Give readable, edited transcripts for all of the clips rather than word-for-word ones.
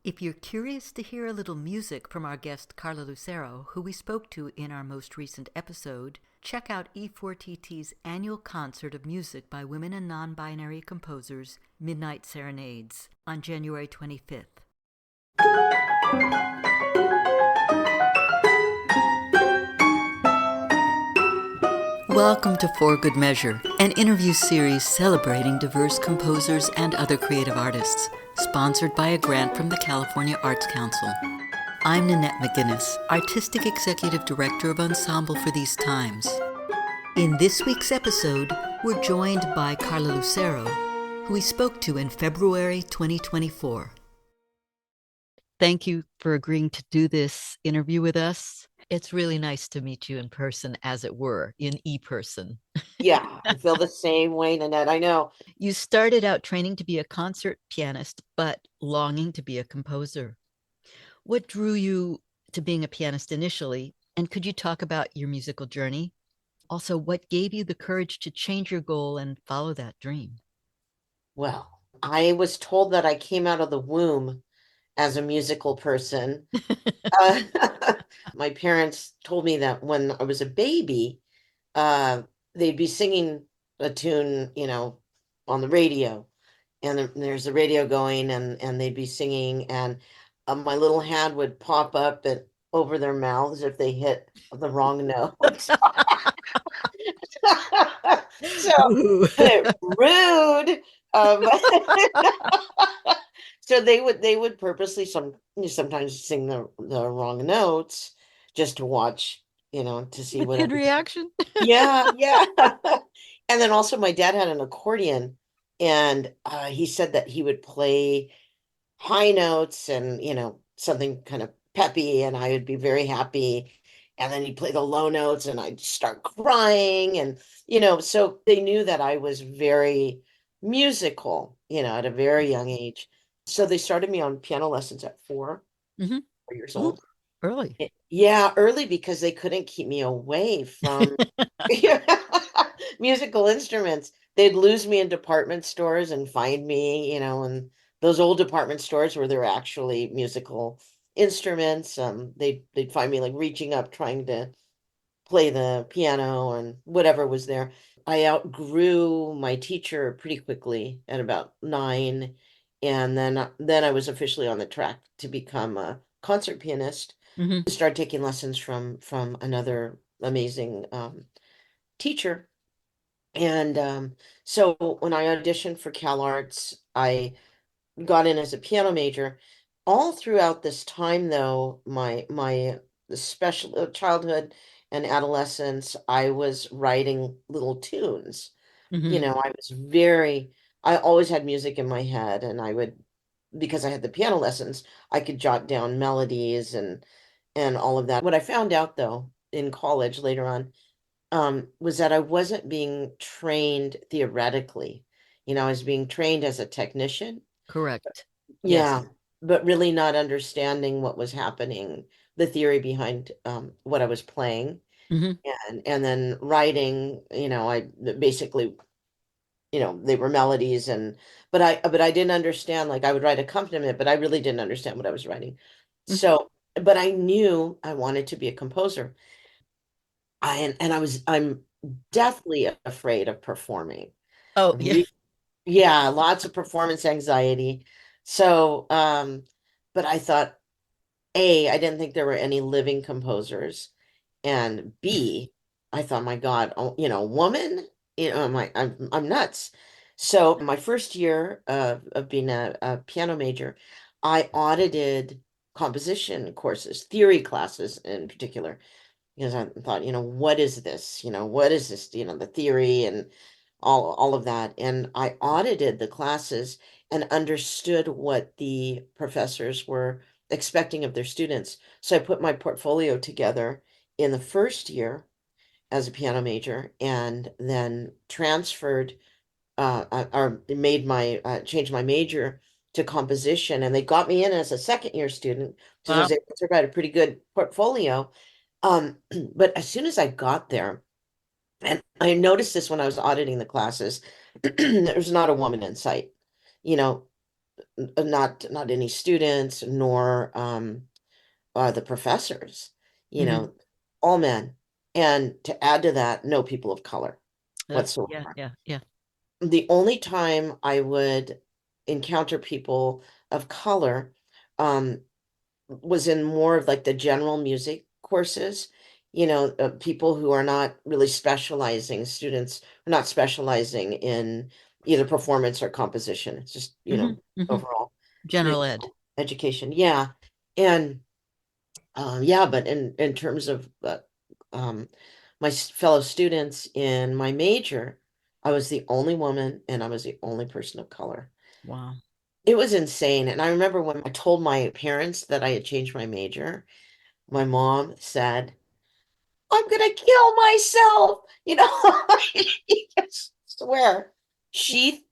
If you're curious to hear a little music from our guest Carla Lucero, who we spoke to in our most recent episode, check out E4TT's annual concert of music by women and non-binary composers, Midnight Serenades, on January 25th. Welcome to For Good Measure, an interview series celebrating diverse composers and other creative artists, sponsored by a grant from the California Arts Council. I'm Nanette McGuinness, Artistic Executive Director of Ensemble for these times. In this week's episode, we're joined by Carla Lucero, who we spoke to in February 2024. Thank you for agreeing to do this interview with us. It's really nice to meet you in person, as it were, in e-person. Yeah, I feel the same way, Nanette. I know. You started out training to be a concert pianist, but longing to be a composer. What drew you to being a pianist initially? And could you talk about your musical journey? Also, what gave you the courage to change your goal and follow that dream? Well, I was told that I came out of the womb as a musical person. Uh, my parents told me that when I was a baby, they'd be singing a tune, on the radio, and there's a radio going, and they'd be singing, and my little hand would pop up and over their mouths if they hit the wrong note. So rude. So they would purposely sometimes sing the wrong notes just to watch, to see what Good reaction. Yeah. And then also my dad had an accordion, and he said that he would play high notes and something kind of peppy, and I would be very happy. And then he'd play the low notes and I'd start crying, and so they knew that I was very musical, at a very young age. So they started me on piano lessons at 4 years old. Early. Yeah, early, because they couldn't keep me away from musical instruments. They'd lose me in department stores and find me, in those old department stores where there were actually musical instruments. They'd find me like reaching up, trying to play the piano and whatever was there. I outgrew my teacher pretty quickly at about 9, and then I was officially on the track to become a concert pianist. Started taking lessons from another amazing teacher. And so when I auditioned for Cal Arts, I got in as a piano major. All throughout this time, though, my special childhood and adolescence, I was writing little tunes. I always had music in my head, and because I had the piano lessons, I could jot down melodies and all of that. What I found out, though, in college later on, was that I wasn't being trained theoretically. I was being trained as a technician. Correct. Yeah, Yes. but really not understanding what was happening, the theory behind what I was playing. And then writing, I basically, they were melodies, but I didn't understand. Like, I would write accompaniment, but I really didn't understand what I was writing. So, but I knew I wanted to be a composer. I'm deathly afraid of performing. Oh, yeah. Yeah, lots of performance anxiety. So, but I thought, A, I didn't think there were any living composers. And B, I thought, my God, oh, woman, I'm nuts. So my first year of being a piano major, I audited composition courses, theory classes in particular, because I thought, what is this? What is this? The theory and all of that. And I audited the classes and understood what the professors were expecting of their students. So I put my portfolio together in the first year as a piano major, and then transferred or made my changed my major to composition, and they got me in as a second year student because I Wow. was able to write a pretty good portfolio. But as soon as I got there, and I noticed this when I was auditing the classes, there was not a woman in sight. You know, not any students nor the professors, you Hmm. know, all men. And to add to that, no people of color Yeah, whatsoever. yeah, yeah. The only time I would encounter people of color um, was in more of like the general music courses, people who are not really specializing, students who are not specializing in either performance or composition. It's just, Hmm. Hmm. overall General ed. musical education. Yeah. And yeah, but in terms of my fellow students in my major, I was the only woman and I was the only person of color. Wow. It was insane. And I remember when I told my parents that I had changed my major, my mom said, I'm gonna kill myself. I swear. She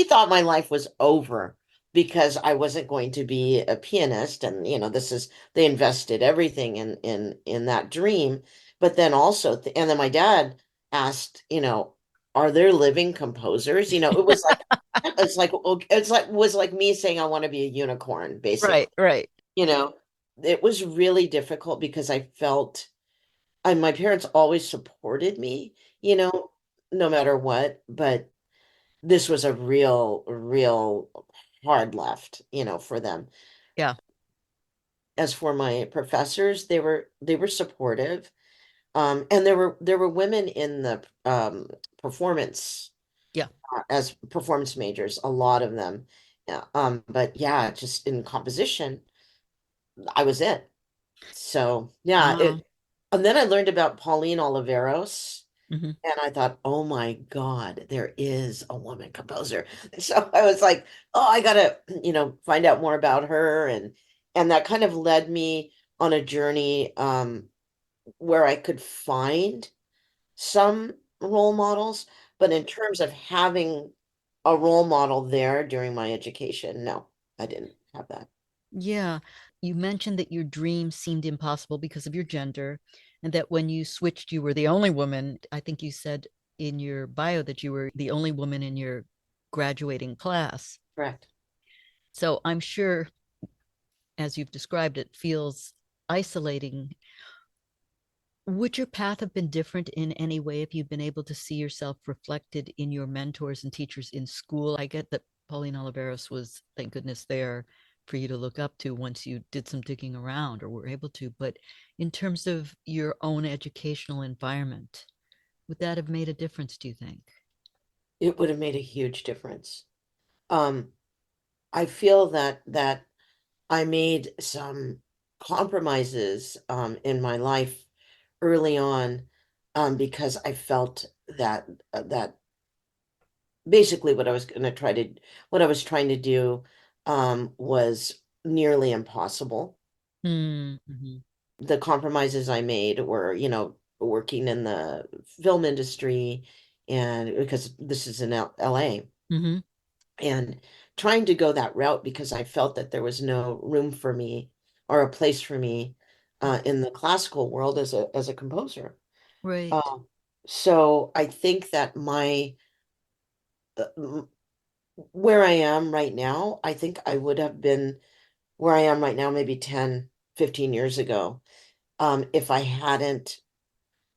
thought my life was over because I wasn't going to be a pianist. And this is they invested everything in that dream. But then also, and then my dad asked, are there living composers? It was like me saying I want to be a unicorn, Right, basically. right. You know, it was really difficult because I felt my parents always supported me, no matter what, but this was a real hard left, for them. Yeah, As for my professors, they were supportive. And there were women in the performance yeah. as performance majors, a lot of them. Yeah, but yeah, just in composition, I was it. So yeah, Wow. and then I learned about Pauline Oliveros. Hmm. And I thought, oh my God, there is a woman composer. So I was like, oh, I gotta, find out more about her. And that kind of led me on a journey where I could find some role models. But in terms of having a role model there during my education, no, I didn't have that. Yeah. You mentioned that your dream seemed impossible because of your gender, and that when you switched, you were the only woman. I think you said in your bio that you were the only woman in your graduating class. Correct. So I'm sure, as you've described it, feels isolating. Would your path have been different in any way if you'd been able to see yourself reflected in your mentors and teachers in school? I get that Pauline Oliveros was, thank goodness, there for you to look up to once you did some digging around or were able to. But in terms of your own educational environment, would that have made a difference, do you think? It would have made a huge difference. Um, I feel that I made some compromises in my life early on because I felt that basically what I was trying to do was nearly impossible. Mm-hmm. The compromises I made were, working in the film industry, and because this is in LA, Mm-hmm. and trying to go that route because I felt that there was no room for me or a place for me in the classical world as a composer. Right. Um, so I think that my m- where I am right now, I think I would have been where I am right now maybe 10, 15 years ago, if I hadn't,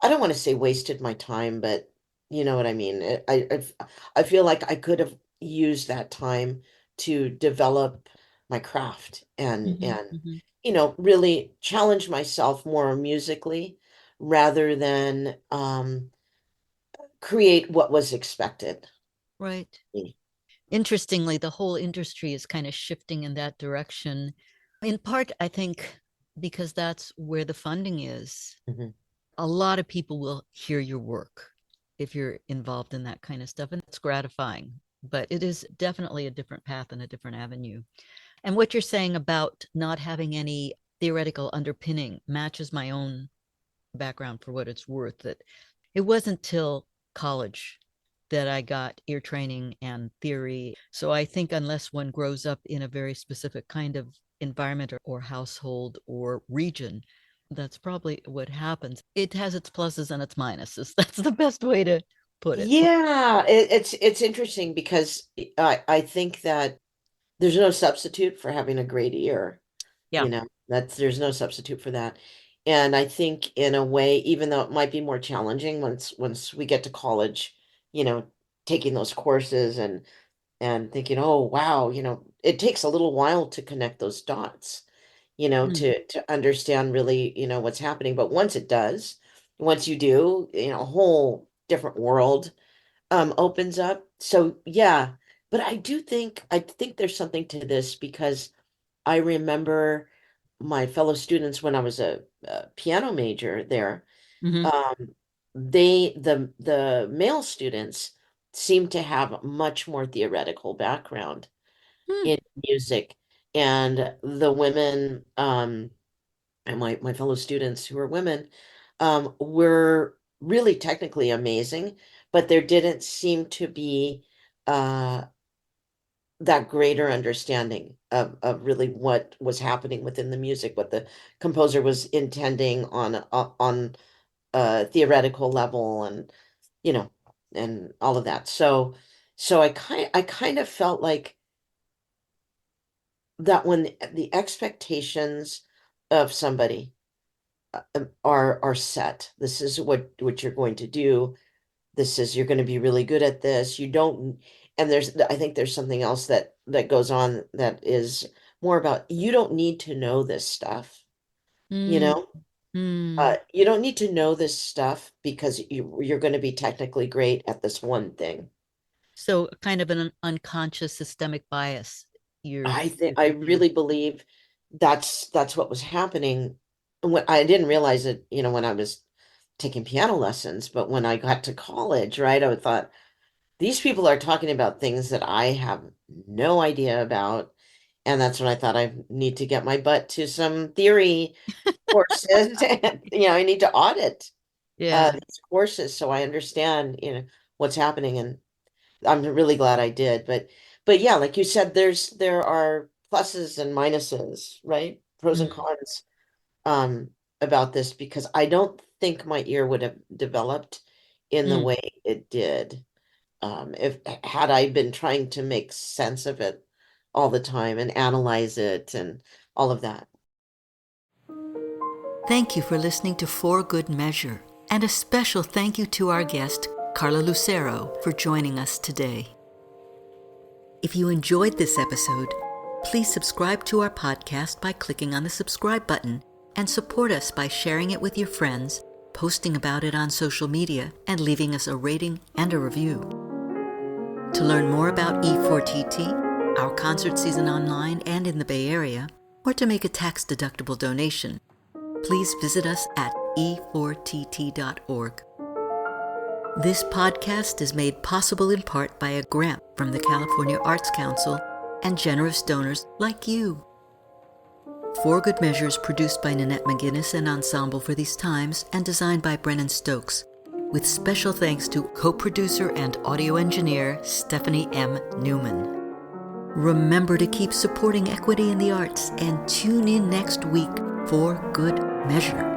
I don't want to say wasted my time, but you know what I mean. I feel like I could have used that time to develop my craft and Mm-hmm. and Mm-hmm. really challenge myself more musically rather than create what was expected of Right. me. Interestingly, the whole industry is kind of shifting in that direction. In part, I think because that's where the funding is. Mhm. A lot of people will hear your work if you're involved in that kind of stuff, and it's gratifying. But it is definitely a different path and a different avenue. And what you're saying about not having any theoretical underpinning matches my own background for what it's worth. That it wasn't till college that I got ear training and theory. So I think unless one grows up in a very specific kind of environment or household or region, that's probably what happens. It has its pluses and its minuses. That's the best way to put it. Yeah, it's interesting because I think that there's no substitute for having a great ear. Yeah. There's no substitute for that. And I think in a way, even though it might be more challenging once we get to college, you know, taking those courses and thinking, oh wow, it takes a little while to connect those dots, Mm. to understand really, what's happening. But once it does, once you do, a whole different world opens up. So yeah, but I think there's something to this because I remember my fellow students when I was a piano major there. Hmm. Um, the male students seem to have much more theoretical background Hmm. in music, and the women, and my fellow students who are women, were really technically amazing, but there didn't seem to be uh that greater understanding of really what was happening within the music, what the composer was intending on a theoretical level, and you know, and all of that. So I kind of felt like that when the expectations of somebody are set, this is what you're going to do. This is you're going to be really good at this. You don't, and I think there's something else that goes on that is more about you don't need to know this stuff, you Mm. know? Mm. You don't need to know this stuff because you're going to be technically great at this one thing. So kind of an unconscious systemic bias I you're I thinking. really believe that's what was happening. When I didn't realize it, when I was taking piano lessons, but when I got to college, right, I thought these people are talking about things that I have no idea about. And that's when I thought I need to get my butt to some theory courses. And, I need to audit Yeah. these courses so I understand, what's happening. And I'm really glad I did. But yeah, like you said, there are pluses and minuses, right? Pros and Mm. cons um about this because I don't think my ear would have developed in the Mm. way it did if had I been trying to make sense of it all the time and analyze it and all of that. Thank you for listening to For Good Measure, and a special thank you to our guest, Carla Lucero, for joining us today. If you enjoyed this episode, please subscribe to our podcast by clicking on the subscribe button and support us by sharing it with your friends, posting about it on social media, and leaving us a rating and a review. To learn more about E4TT, our concert season online and in the Bay Area, or to make a tax-deductible donation, please visit us at e4tt.org. This podcast is made possible in part by a grant from the California Arts Council and generous donors like you. For Good Measure is produced by Nanette McGuinness and Ensemble for These Times and designed by Brennan Stokes, with special thanks to co-producer and audio engineer Stephanie M. Neumann. Remember to keep supporting equity in the arts and tune in next week for Good Measure.